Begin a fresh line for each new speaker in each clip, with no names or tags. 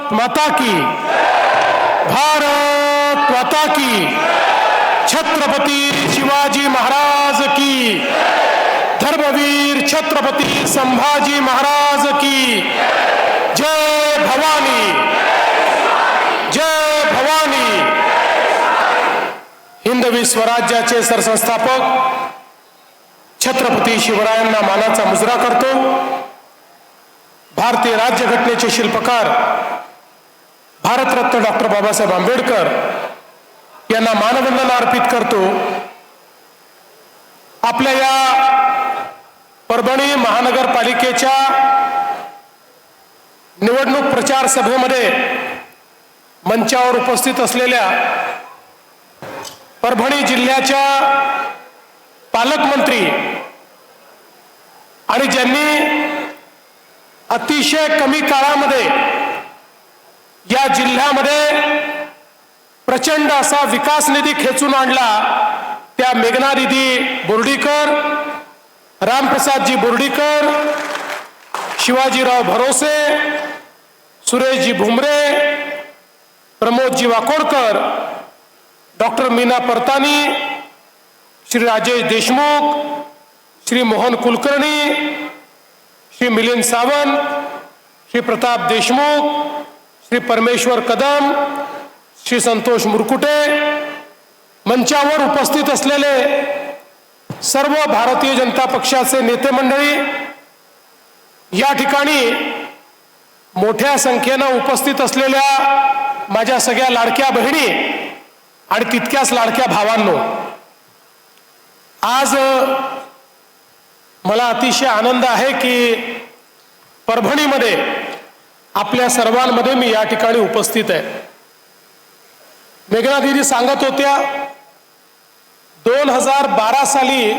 भारत माता की, भारत माता की, छत्रपती शिवाजी महाराज की, धर्मवीर छत्रपती संभाजी महाराज की, जय भवानी, जय भवानी। हिंदवी स्वराज्याचे सरसंस्थापक छत्रपती शिवरायांना मानाचा मुजरा करतो। भारतीय राज्यघटनेचे शिल्पकार भारतरत्न डॉक्टर बाबासाहेब आंबेडकर यांना मानवंदना अर्पित करतो। आपल्या या परभणी महानगरपालिकेच्या निवडणूक प्रचार सभेमध्ये मंचावर उपस्थित असलेल्या परभणी जिल्ह्याच्या पालकमंत्री आणि ज्यांनी अतिशय कमी काळामध्ये या जिल्ह्यामध्ये प्रचंड असा विकास निधी खेचून आणला, त्या मेघना दीदी बोर्डीकर, रामप्रसादजी बोर्डीकर, शिवाजीराव भरोसे, सुरेशजी भुमरे, प्रमोदजी वाकोडकर, डॉक्टर मीना परतानी, श्री राजेश देशमुख, श्री मोहन कुलकर्णी, श्री मिलिंद सावंत, श्री प्रताप देशमुख, श्री परमेश्वर कदम, श्री संतोष मुरकुटे, मंचावर उपस्थित असलेले सर्व भारतीय जनता पक्षाचे नेते मंडळी, या ठिकाणी मोठ्या संख्येनं उपस्थित असलेल्या माझ्या सगळ्या लाडक्या बहिणी आणि तितक्याच लाडक्या भावांनो, आज मला अतिशय आनंद आहे की परभणीमध्ये आपल्या सर्वांमध्ये मी या ठिकाणी उपस्थित आहे। मेघना दीदी सांगत होत्या 2012 साली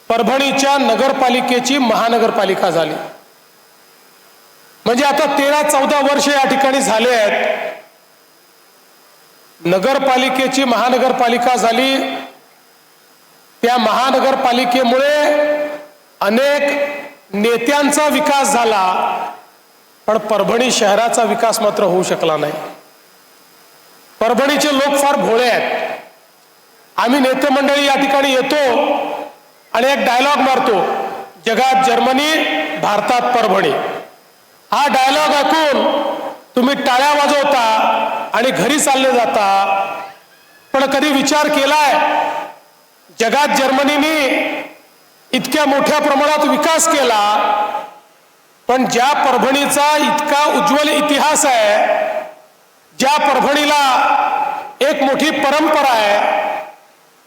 परभणीच्या नगरपालिकेची महानगरपालिका झाली, म्हणजे आता 13-14 वर्ष या ठिकाणी झाले आहेत। नगरपालिकेची महानगरपालिका झाली, त्या महानगरपालिकेमुळे अनेक नेत्यांचा विकास झाला, पण परभणी शहराचा विकास मात्र होऊ शकला नाही। परभणीचे लोक फार भोळे आहेत। आम्ही नेते मंडळी या ठिकाणी येतो आणि एक डायलॉग मारतो, जगात जर्मनी, भारतात परभणी। हा डायलॉग ऐकून तुम्ही टाळ्या वाजवता आणि घरी चालले जाता, पण कधी विचार केलाय जगात जर्मनीने इतक्या मोठ्या प्रमाणात विकास केला, पण ज्या परभणीचा इतका उज्ज्वल इतिहास आहे, ज्या परभणीला एक मोठी परंपरा आहे,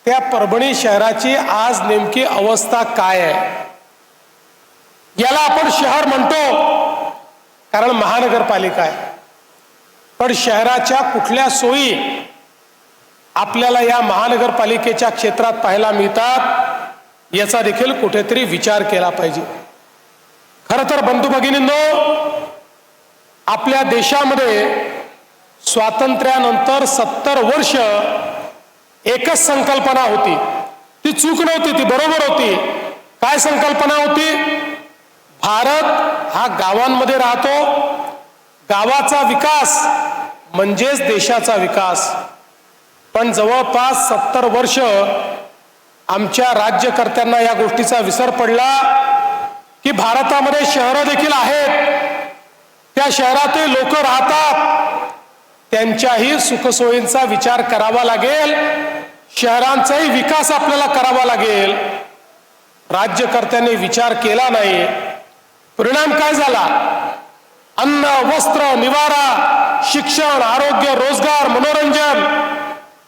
त्या परभणी शहराची आज नेमकी अवस्था काय आहे? याला आपण शहर म्हणतो कारण महानगरपालिका आहे, पण शहराच्या कुठल्या सोयी आपल्याला या महानगरपालिकेच्या क्षेत्रात पाहायला मिळतात याचा देखील कुठेतरी विचार केला पाहिजे। खरं तर बंधू भगिनींनो, आपल्या देशामध्ये स्वातंत्र्यानंतर 70 वर्ष एकच संकल्पना होती, ती चूक नव्हती, ती बरोबर होती। काय संकल्पना होती? भारत हा गावांमध्ये राहतो, गावाचा विकास म्हणजेच देशाचा विकास। पण जवळपास 70 वर्ष आमच्या राज्यकर्त्यांना या गोष्टीचा विसर पडला की भारतामध्ये शहरं देखील आहेत, त्या शहरातील लोक राहतात, त्यांच्याही सुखसोयींचा विचार करावा लागेल, शहरांचाही विकास आपल्याला करावा लागेल। राज्यकर्त्यांनी विचार केला नाही, परिणाम काय झाला? अन्न, वस्त्र, निवारा, शिक्षण, आरोग्य, रोजगार, मनोरंजन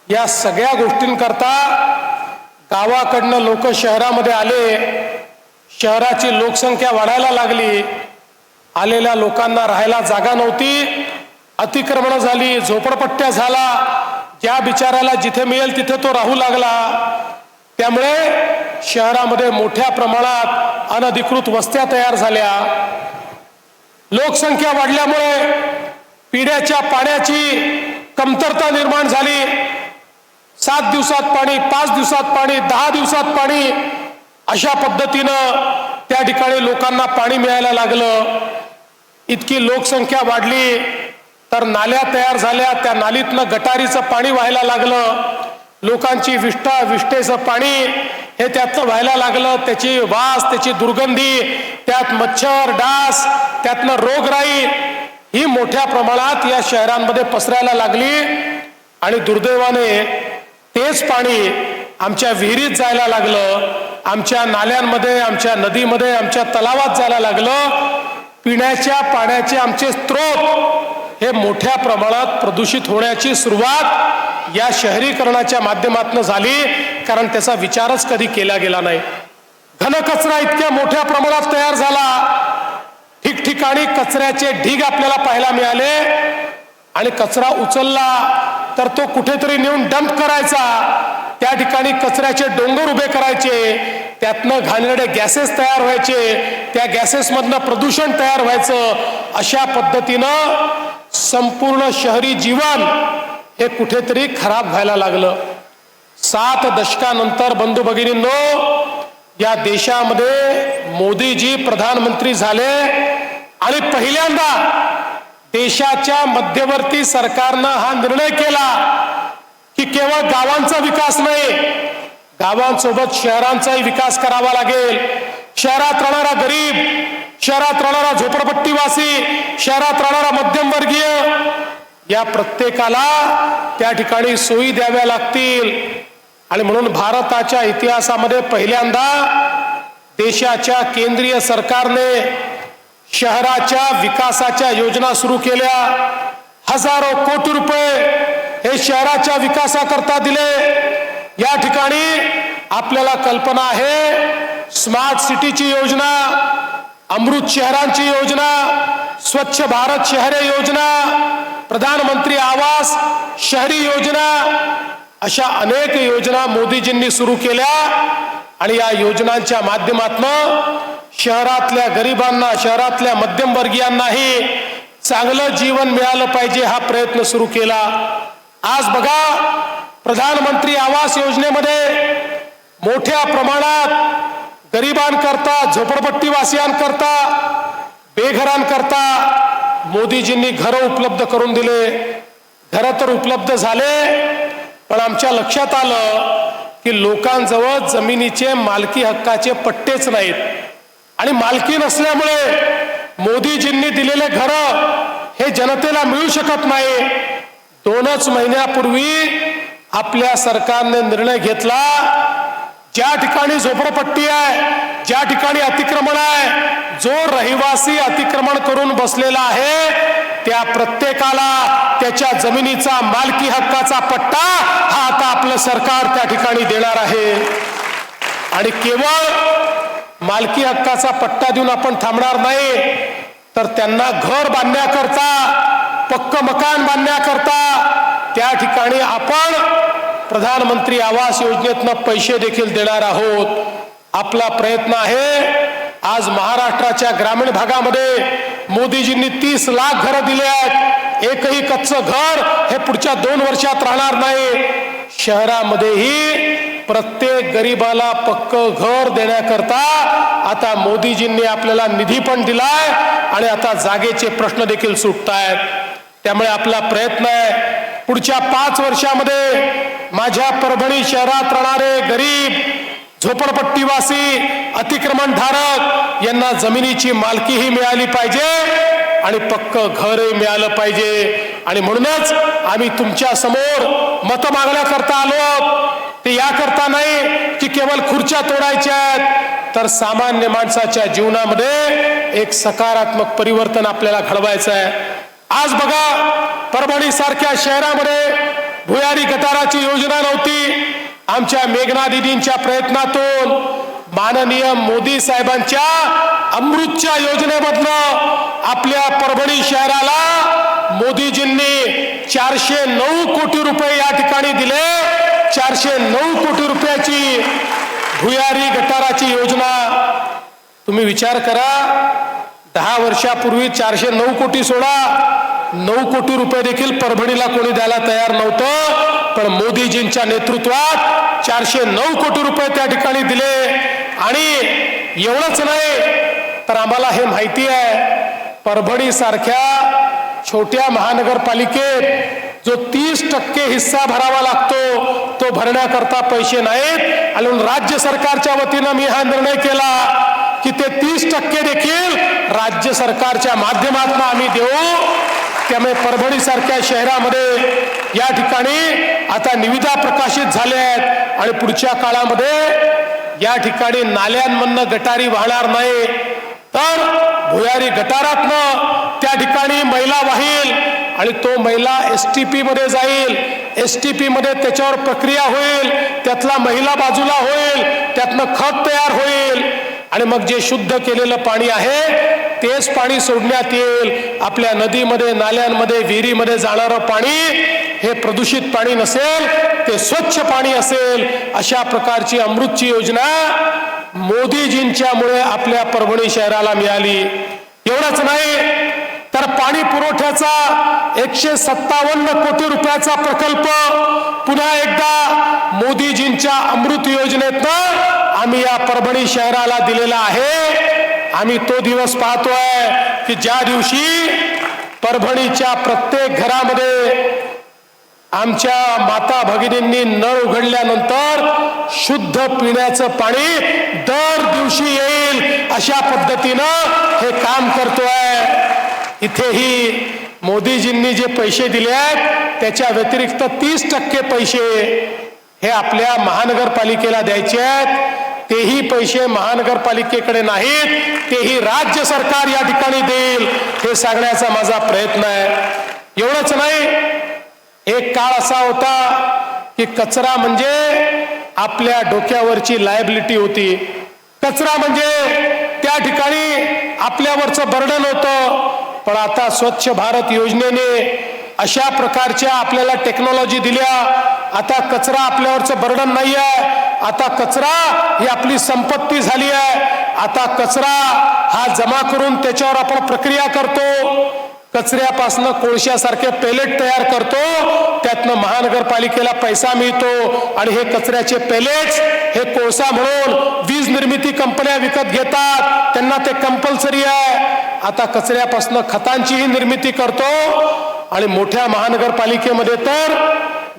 या सगळ्या गोष्टींकरता गावाकडनं लोक शहरामध्ये आले, शहराची लोकसंख्या वाढायला लागली, आलेल्या लोकांना राहायला जागा नव्हती, अतिक्रमण झाली, झोपडपट्ट्या झाला, ज्या बिचाराला जिथे मिळेल तिथे तो राहू लागला। त्यामुळे शहरामध्ये मोठ्या प्रमाणात अनधिकृत वस्त्या तयार झाल्या। लोकसंख्या वाढल्यामुळे पिण्याच्या पाण्याची कमतरता निर्माण झाली। 7 दिवसात पाणी, 5 दिवसात पाणी, 10 दिवसात पाणी, अशा पद्धतीनं त्या ठिकाणी लोकांना पाणी मिळायला लागलं। इतकी लोकसंख्या वाढली तर नाल्या तयार झाल्या, त्या नालीतनं गटारीचं पाणी व्हायला लागलं, लोकांची विष्टेचं पाणी हे त्यातनं व्हायला लागलं, त्याची वास, त्याची दुर्गंधी, त्यात मच्छर डास, त्यातनं रोगराई ही मोठ्या प्रमाणात या शहरांमध्ये पसरायला लागली आणि दुर्दैवाने तेच पाणी आमच्या विहिरीत जायला लागलं, आमच्या नाल्यांमध्ये, आमच्या नदीमध्ये, आमच्या तलावात जायला लागलं. पिण्याच्या पाण्याचे आमचे स्रोत हे मोठ्या प्रमाणात प्रदूषित होण्याची सुरुवात या शहरीकरणाच्या माध्यमातून झाली, कारण त्याचा विचारच कधी केला गेला नाही. घनकचरा इतक्या मोठ्या प्रमाणात तयार झाला, ठिकठिकाणी कचऱ्याचे ढीग आपल्याला पाहायला मिळाले आणि कचरा उचलला तर तो कुठेतरी नेऊन डंप करायचा, त्या ठिकाणी कचऱ्याचे डोंगर उभे करायचे, त्यातनं घाणेरडे गॅसेस तयार व्हायचे, त्या गॅसेसमधनं प्रदूषण तयार व्हायचं. अशा पद्धतीनं संपूर्ण शहरी जीवन हे कुठेतरी खराब व्हायला लागलं. 7 दशकानंतर बंधू भगिनींनो, या देशामध्ये मोदीजी प्रधानमंत्री झाले आणि पहिल्यांदा देशाच्या मध्यवर्ती सरकारनं हा निर्णय केला की केवळ गावांचा विकास नाही, गावांसोबत शहरांचाही विकास करावा लागेल. शहरात राहणारा गरीब, शहरात राहणारा झोपडपट्टीवासी, शहरात राहणारा मध्यमवर्गीय या प्रत्येकाला त्या ठिकाणी सोयी द्याव्या लागतील. आणि म्हणून भारताच्या इतिहासामध्ये पहिल्यांदा देशाच्या केंद्रीय सरकारने शहराच्या विकासाच्या योजना सुरू केल्या. हजारो कोटी रुपये हे शहराच्या विकासाकरता दिले. या ठिकाणी आपल्याला कल्पना आहे, स्मार्ट सिटीची योजना, अमृत शहरांची योजना, स्वच्छ भारत शहरे योजना, प्रधानमंत्री आवास शहरी योजना, अशा अनेक योजना मोदीजींनी सुरू केल्या. आणि या योजनांच्या माध्यमातून शहरातल्या गरिबांना, शहरातल्या मध्यमवर्गीयांनाही चांगलं जीवन मिळालं पाहिजे हा प्रयत्न सुरू केला. आज बघा, प्रधानमंत्री आवास योजनेमध्ये मोठ्या प्रमाणात गरिबांकरता, झोपडपट्टीवासियांकरता, बेघरांकरता मोदीजींनी घरं उपलब्ध करून दिले. घरं तर उपलब्ध झाले, पण आमच्या लक्षात आलं की लोकांजवळ जमिनीचे मालकी हक्काचे पट्टेच नाहीत. आणि मालकी नसल्यामुळे मोदीजींनी दिलेले घरं हे जनतेला मिळू शकत नाही. 2च महिन्यापूर्वी आपल्या सरकारने निर्णय घेतला, ज्या ठिकाणी झोपडपट्टी आहे, ज्या ठिकाणी अतिक्रमण आहे, जो रहिवासी अतिक्रमण करून बसलेला आहे त्या प्रत्येकाला त्याच्या जमिनीचा मालकी हक्काचा पट्टा हा आता आपलं सरकार त्या ठिकाणी देणार आहे. आणि केवळ मालकी हक्काचा पट्टा देऊन आपण थांबणार नाही, तर त्यांना घर बांधण्याकरता, पक्क मकान बांधण्याकरता त्या ठिकाणी आपण प्रधानमंत्री आवास योजनेतनं पैसे देखील देणार आहोत. आपला प्रयत्न आहे. आज महाराष्ट्राच्या ग्रामीण भागामध्ये मोदीजींनी 30 लाख घरं दिले आहेत. एकही कच्चं घर हे पुढच्या 2 वर्षात राहणार नाही. शहरामध्येही प्रत्येक गरीबाला पक्क घर देण्याकरता आता मोदीजींनी आपल्याला निधी पण दिलाय आणि आता जागेचे प्रश्न देखील सुटतायत. त्यामुळे आपला प्रयत्न आहे, पुढच्या 5 वर्षामध्ये माझ्या परभणी शहरात राहणारे गरीब, झोपडपट्टीवासी, अतिक्रमणधारक यांना जमिनीची मालकीही मिळाली पाहिजे आणि पक्क घरही मिळालं पाहिजे. आणि म्हणूनच आम्ही तुमच्या समोर मत मागण्याकरता आलो. ते याकरता नाही की केवळ खुर्च्या तोडायच्या आहेत, तर सामान्य माणसाच्या जीवनामध्ये एक सकारात्मक परिवर्तन आपल्याला घडवायचं आहे. आज बघा, परभणी सारख्या शहरामध्ये भुयारी गटाराची योजना नव्हती. आमच्या मेघना दीदींच्या प्रयत्नातून माननीय मोदी साहेबांच्या अमृतच्या योजनेमधनं आपल्या परभणी शहराला मोदीजींनी 409 कोटी रुपये या ठिकाणी दिले. 409 कोटी रुपयाची भुयारी गटाराची योजना. तुम्ही विचार करा, 10 वर्षापूर्वी 409 कोटी सोडा, 9 कोटी रुपये देखील परभणीला कोणी द्यायला तयार नव्हतं. पण मोदीजींच्या नेतृत्वात 409 कोटी रुपये त्या ठिकाणी दिले. आणि एवढंच नाही, तर आम्हाला हे माहिती आहे परभणी सारख्या छोट्या महानगरपालिकेत जो 30% हिस्सा भरावा लागतो तो भरण्याकरता पैसे नाहीत आणि राज्य सरकारच्या वतीनं मी हा निर्णय केला की ते 30% देखील राज्य सरकारच्या माध्यमातून आम्ही देऊ। त्यामुळे परभणी सारख्या शहरामध्ये या ठिकाणी आता निविदा प्रकाशित झाल्या आहेत आणि पुढच्या काळामध्ये या ठिकाणी नाल्यांमधनं गटारी वाहणार नाही तर भुयारी गटारातनं त्या ठिकाणी मैला वाहील आणि तो मैला STP मध्ये जाईल। STP मध्ये त्याच्यावर प्रक्रिया होईल, त्यातला मैला बाजूला होईल, त्यातनं खत तयार होईल आणि मग जे शुद्ध केलेलं पाणी आहे तेच पाणी सोडण्यात येईल। आपल्या नदीमध्ये, नाल्यांमध्ये, विहिरीमध्ये जाणारं पाणी हे प्रदूषित पाणी नसेल, ते स्वच्छ पाणी असेल। अशा प्रकारची अमृतची योजना मोदीजींच्यामुळे आपल्या परभणी शहराला मिळाली। एवढंच नाही तर पाणी पुरवठ्याचा 157 कोटी रुपयाचा प्रकल्प पुन्हा एकदा मोदीजींच्या अमृत योजनेतनं आम्ही या परभणी शहराला दिलेला आहे। आम्ही तो दिवस पाहतोय की ज्या दिवशी परभणीच्या प्रत्येक घरामध्ये आमच्या माता भगिनींनी नळ उघडल्यानंतर शुद्ध पिण्याचं पाणी दर दिवशी येईल अशा पद्धतीनं हे काम करतोय। इथेही मोदीजींनी जे पैसे दिले आहेत त्याच्या व्यतिरिक्त 30% पैसे हे आपल्या महानगरपालिकेला द्यायचे आहेत। तेही पैसे महानगरपालिकेकडे नाहीत, तेही राज्य सरकार या ठिकाणी देईल हे सांगण्याचा माझा प्रयत्न आहे। एवढंच नाही, एक काळ असा होता की कचरा म्हणजे आपल्या डोक्यावरची लायबिलिटी होती। कचरा म्हणजे त्या ठिकाणी आपल्यावरचं बर्डन होतं। पण आता स्वच्छ भारत योजनेने अशा प्रकारच्या आपल्याला टेक्नॉलॉजी दिल्या, आता कचरा आपल्यावरचं बर्डन नाही आहे, आता कचरा ही आपली संपत्ती झाली आहे। आता कचरा हा जमा करून त्याच्यावर आपण प्रक्रिया करतो, कचऱ्यापासून कोळशासारखे पेलेट तयार करतो, त्यातनं महानगरपालिकेला पैसा मिळतो आणि हे कचऱ्याचे पेलेट्स हे कोळसा म्हणून वीज निर्मिती कंपन्या विकत घेतात, त्यांना ते कंपल्सरी आहे। आता कचऱ्यापासून खतांचीही निर्मिती करतो आणि मोठ्या महानगरपालिकेमध्ये तर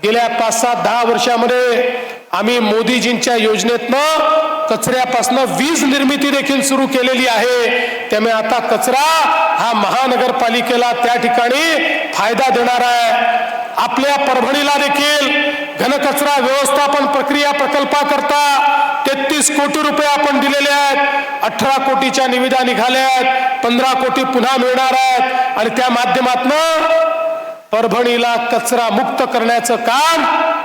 गेल्या 5-10 वर्षामध्ये आम्ही मोदीजींच्या योजनेतनं कचऱ्यापासून वीज निर्मिती देखील सुरू केलेली आहे। त्यामुळे आता कचरा हा महानगरपालिकेला त्या ठिकाणी फायदा देणार आहे। आपल्या परभणीला देखील घनकचरा व्यवस्थापन प्रक्रिया प्रकल्पाकरता 33 कोटी रुपये आपण दिलेले आहेत। 18 कोटीच्या निविदा निघाल्या आहेत, 15 कोटी पुन्हा मिळणार आहेत आणि त्या माध्यमातून परभणीला कचरा मुक्त करण्याचं काम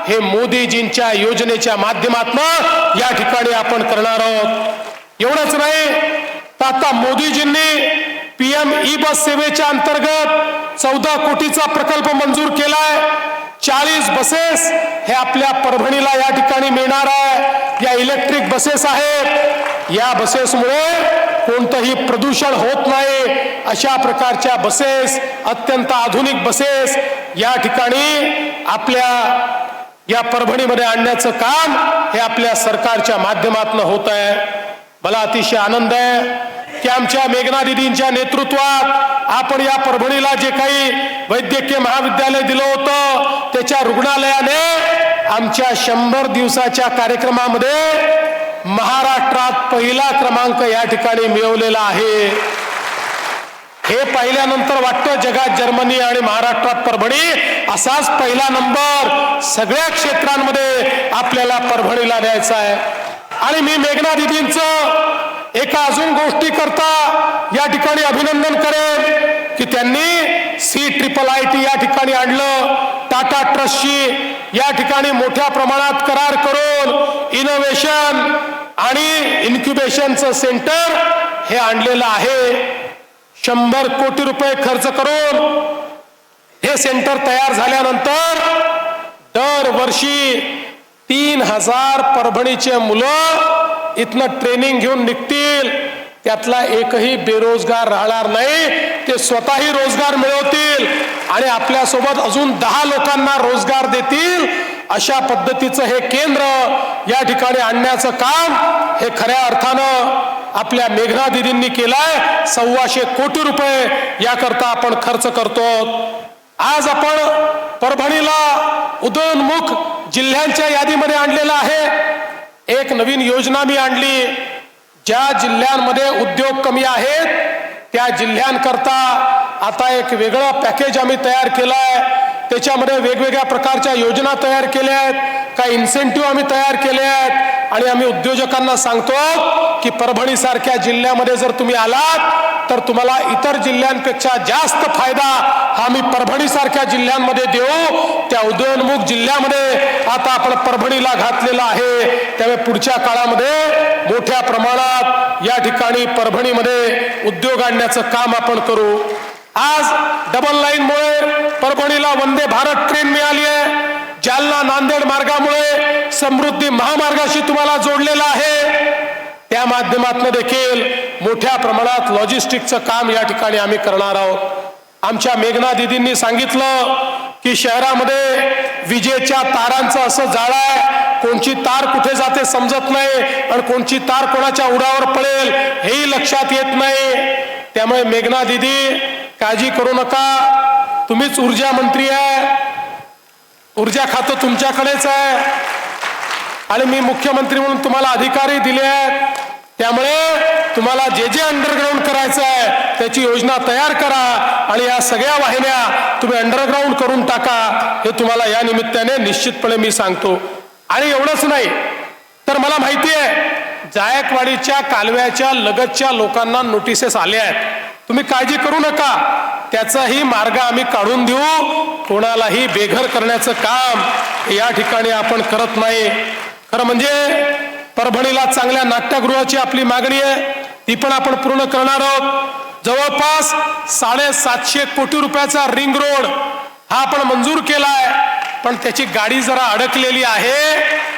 हे मोदीजींच्या योजनेच्या माध्यमातून या ठिकाणी आपण करणार आहोत। एवढंच नाही तर आता मोदीजींनी PM ई-बस सेवेच्या अंतर्गत 14 कोटीचा प्रकल्प मंजूर केलाय। 40 बसेस हे आपल्या परभणीला या ठिकाणी मिळणार आहे। या इलेक्ट्रिक बसेस आहेत, या बसेसमुळे कोणतंही प्रदूषण होत नाही। अशा प्रकारच्या बसेस, अत्यंत आधुनिक बसेस या ठिकाणी आपल्या या परभणीमध्ये आणण्याचं काम हे आपल्या सरकारच्या माध्यमातून होत आहे। मला अतिशय आनंद आहे की आमच्या मेघना दीदींच्या नेतृत्वात आपण या परभणीला जे काही वैद्यकीय महाविद्यालय दिलं होतं त्याच्या रुग्णालयाने आमच्या 100 दिवसाच्या कार्यक्रमामध्ये महाराष्ट्रात पहिला क्रमांक या ठिकाणी मिळवलेला आहे। हे पाहिल्यानंतर वाटतं जगात जर्मनी आणि महाराष्ट्रात परभणी असाच पहिला नंबर सगळ्या क्षेत्रांमध्ये आपल्याला परभणीला द्यायचा आहे। आणि मी मेघना दीदींचं एका अजून गोष्टी करता या ठिकाणी अभिनंदन करेन की त्यांनी CIIT या ठिकाणी आणलं, टाटा ट्रस्टशी या ठिकाणी मोठ्या प्रमाणात करार करून इनोव्हेशन आणि इन्क्युबेशनचं सेंटर हे आणलेलं आहे। 100 कोटी रुपये खर्च करून हे सेंटर तयार झाल्यानंतर दरवर्षी 3000 परभणीचे मुलं इथनं ट्रेनिंग घेऊन निघतील। त्यातला एकही बेरोजगार राहणार नाही, ते स्वतःही रोजगार मिळवतील आणि आपल्यासोबत अजून 10 लोकांना रोजगार देतील। अशा पद्धतीचं हे केंद्र या ठिकाणी आणण्याचं काम हे खऱ्या अर्थानं आपल्या मेघना दिदींनी केलाय 125 कोटी रुपये याकरता आपण खर्च करतो। आज आपण परभणीला उदयोन्मुख जिल्ह्यांच्या यादीमध्ये आणलेला आहे। एक नवीन योजना मी आणली, ज्या जिल्ह्यांमध्ये उद्योग कमी आहेत त्या जिल्ह्यांकरता आता एक वेगळं पॅकेज आम्ही तयार केलंय। त्याच्यामध्ये वेगवेगळ्या प्रकारच्या योजना तयार केल्या आहेत, काही इन्सेंटिव्ह आम्ही तयार केले आहेत आणि आम्ही उद्योजकांना सांगतो की परभणी सारख्या जिल्ह्यामध्ये जर तुम्ही आलात तर तुम्हाला इतर जिल्ह्यांपेक्षा जास्त फायदा हा मी परभणी सारख्या जिल्ह्यांमध्ये देऊ। त्या उदयोन्मुख जिल्ह्यामध्ये आता आपण परभणीला घातलेला आहे, त्यामुळे पुढच्या काळामध्ये मोठ्या प्रमाणात या ठिकाणी परभणीमध्ये उद्योग आणण्याचं काम आपण करू। आज डबल लाईन मुळे परभणीला वंदे भारत ट्रेन मिळाली आहे। जालना नांदेड मार्गामुळे समृद्धी महामार्गाशी तुम्हाला जोडलेला आहे। त्या माध्यमातून देखील मोठ्या प्रमाणात लॉजिस्टिकचं काम या ठिकाणी आम्ही करणार आहोत। आमच्या मेघना दिदींनी सांगितलं की शहरामध्ये विजेच्या तारांचं असं जाळं आहे, कोणची तार कुठे जाते समजत नाही आणि कोणची तार कोणाच्या उरावर पडेल हेही लक्षात येत नाही। त्यामुळे मेघना दिदी काळजी करू नका, तुम्हीच ऊर्जा मंत्री आहे, ऊर्जा खातं तुमच्याकडेच आहे आणि मी मुख्यमंत्री म्हणून तुम्हाला अधिकारही दिले आहेत। त्यामुळे तुम्हाला जे जे अंडरग्राऊंड करायचं आहे त्याची योजना तयार करा आणि या सगळ्या वाहिन्या तुम्ही अंडरग्राऊंड करून टाका, हे तुम्हाला या निमित्ताने निश्चितपणे मी सांगतो। आणि एवढंच नाही तर मला माहिती आहे जायकवाडीच्या कालव्याच्या लगतच्या लोकांना नोटिसेस आल्या आहेत, तुम्ही काळजी करू नका, त्याचाही मार्ग आम्ही काढून देऊ। कोणालाही बेघर करण्याचं काम या ठिकाणी आपण करत नाही। खरं म्हणजे परभणीला चांगल्या नाट्यगृहाची आपली मागणी आहे, ती पण आपण पूर्ण करणार आहोत। जवळपास 750 कोटी रुपयाचा रिंग रोड हा आपण मंजूर केलाय, पण त्याची गाडी जरा अडकलेली आहे।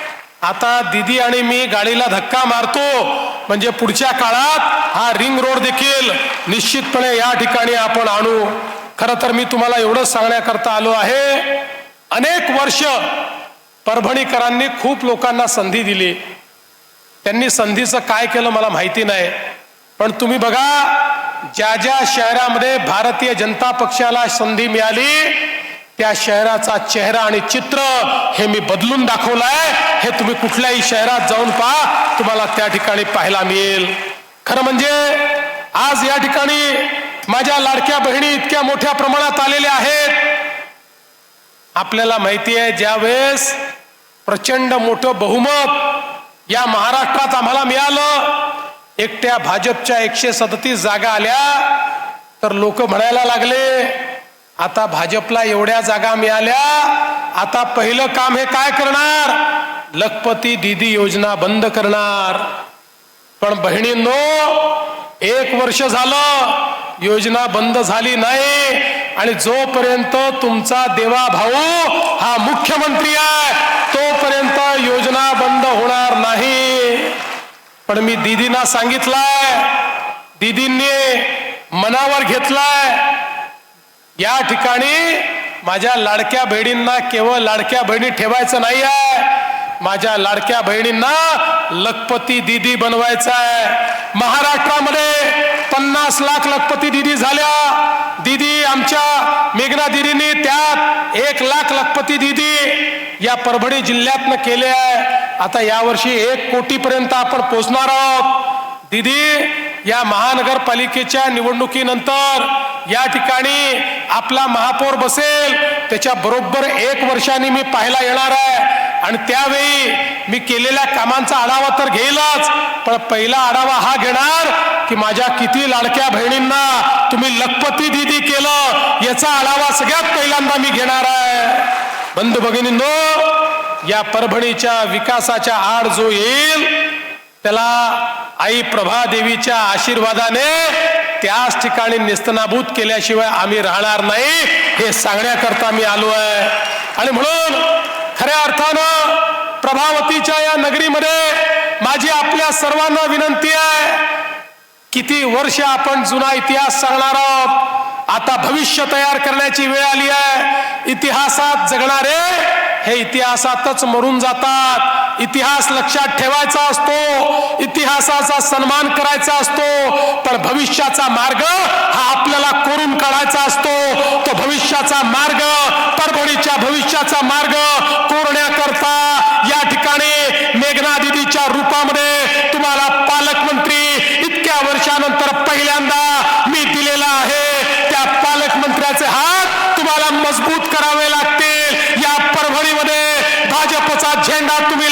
आता दीदी आणि मी गाडीला धक्का मारतो म्हणजे पुढच्या काळात हा रिंग रोड देखील निश्चितपणे या ठिकाणी आपण आणू। खरं तर मी तुम्हाला एवढंच सांगण्याकरता आलो आहे, अनेक वर्ष परभणीकरांनी खूप लोकांना संधी दिली, त्यांनी संधीचं काय केलं मला माहिती नाही, पण तुम्ही बघा ज्या ज्या शहरामध्ये भारतीय जनता पक्षाला संधी मिळाली त्या शहराचा चेहरा आणि चित्र हे मी बदलून दाखवलंय। हे तुम्ही कुठल्याही शहरात जाऊन पहा, तुम्हाला त्या ठिकाणी पाहायला मिळेल। खरं म्हणजे आज या ठिकाणी माझ्या लाडक्या बहिणी इतक्या मोठ्या प्रमाणात आलेल्या आहेत। आपल्याला माहिती आहे ज्यावेळेस प्रचंड मोठं बहुमत या महाराष्ट्रात आम्हाला मिळालं, एकट्या भाजपच्या 137 जागा आल्या तर लोक म्हणायला लागले आता भाजपला एवढ्या जागा मिळाल्या, आता पहिलं काम हे काय करणार, लखपती दीदी योजना बंद करणार। पण बहिणींनो 1 वर्ष झालं योजना बंद झाली नाही आणि जोपर्यंत तुमचा देवा भाऊ हा मुख्यमंत्री आहे तोपर्यंत योजना बंद होणार नाही। पण मी दीदींना सांगितलंय, दीदींनी मनावर घेतलाय, या ठिकाणी माझ्या लाडक्या बहिणींना केवळ लाडक्या बहिणी ठेवायचं नाही आहे, माझ्या लाडक्या बहिणींना लखपती दीदी बनवायचं आहे। महाराष्ट्रामध्ये 50 लाख लखपती दीदी झाल्या। दीदी आमच्या मेघना दीदींनी त्यात 1 लाख लखपती दीदी या परभणी जिल्ह्यातनं केले आहे। आता यावर्षी 1 कोटीपर्यंत आपण पोहोचणार आहोत। दीदी या महानगरपालिकेच्या निवडणुकीनंतर या ठिकाणी आपला महापौर बसेल, त्याच्या बरोबर 1 वर्षांनी मी पाहायला येणार आहे आणि त्यावेळी मी केलेल्या कामांचा आढावा तर घेईलच, पण पहिला आढावा हा घेणार की माझ्या किती लाडक्या बहिणींना तुम्ही लखपती दीदी केलं याचा आढावा सगळ्यात पहिल्यांदा मी घेणार आहे। बंधू भगिनींनो, या परभणीच्या विकासाच्या आड जो येईल त्याला आई प्रभादेवीच्या आशीर्वादाने त्याच ठिकाणी नेस्तनाबूत केल्याशिवाय आम्ही राहणार नाही, हे सांगण्याकरता मी आलो आहे। आणि म्हणून खऱ्या अर्थानं प्रभावतीच्या या नगरीमध्ये माझी आपल्या सर्वांना विनंती आहे, किती वर्ष आपण जुना इतिहास सांगणार आहोत, आता भविष्य तयार करण्याची वेळ आली आहे। इतिहासात जगणारे हे इतिहासातच मरून जातात, इतिहास लक्षात ठेवायचा असतो, इतिहासाचा सन्मान करायचा असतो, पण भविष्याचा मार्ग हा आपल्याला कोरून काढायचा असतो. तो भविष्याचा मार्ग, परभणीच्या भविष्याचा मार्ग कोरण्याकरता या ठिकाणी मेघना दिदीच्या रूपामध्ये तुम्हाला पालकमंत्री इतक्या वर्षानंतर पहिल्यांदा मी दिलेला आहे. त्या पालकमंत्र्याचे हात तुम्हाला मजबूत करावे लागतील. या परभणीमध्ये भाजपचा झेंडा तुम्ही